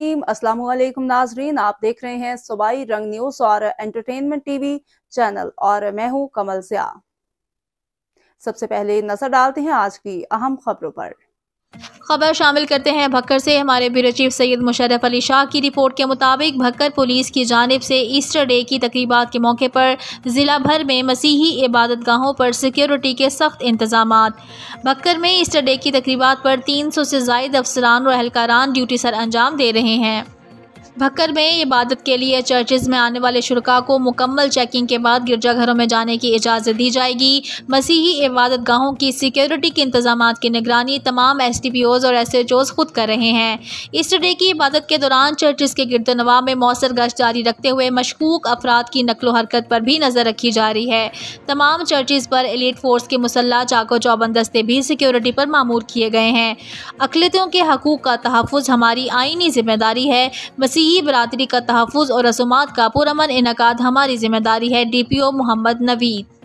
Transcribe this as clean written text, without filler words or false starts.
रहीम। अस्सलाम वालेकुम नाजरीन, आप देख रहे हैं सूबाई रंग न्यूज़ और एंटरटेनमेंट टीवी चैनल और मैं हूं कमल ज़िया। सबसे पहले नजर डालते हैं आज की अहम खबरों पर। खबर शामिल करते हैं भक्कर से। हमारे ब्यूरो चीफ सैयद मुशर्रफ अली शाह की रिपोर्ट के मुताबिक भक्कर पुलिस की जानिब से ईस्टर डे की तकरीबात के मौके पर ज़िला भर में मसीही इबादत गाहों पर सिक्योरिटी के सख्त इंतजामात। भक्कर में ईस्टर डे की तकरीबात पर 300 से ज़ायद अफसरान और एहलकारान ड्यूटी सर अंजाम दे रहे हैं। भक्कर में इबादत के लिए चर्चेज में आने वाले शुरका को मुकम्मल चेकिंग के बाद गिरजाघरों में जाने की इजाज़त दी जाएगी। मसीही इबादत गाहों की सिक्योरिटी के इंतजाम की निगरानी तमाम SDPOs और SHOs खुद कर रहे हैं। ईस्टर डे की इबादत के दौरान चर्चेज के गिरदनवा में मौसर गश्त जारी रखते हुए मशकूक अफराद की नकलो हरकत पर भी नज़र रखी जा रही है। तमाम चर्चेज पर एलीट फोर्स के मुसल्ला चाको चौबंद दस्ते भी सिक्योरिटी पर मामूर किए गए हैं। अक़लियतों के हकूक़ का तहफ़्फ़ुज़ हमारी आईनी जिम्मेदारी है। मसीही बरादरी का तहफ़्फ़ुज़ और रसूमात का पुरअमन इनकाद हमारी जिम्मेदारी है। DPO मोहम्मद नवीद।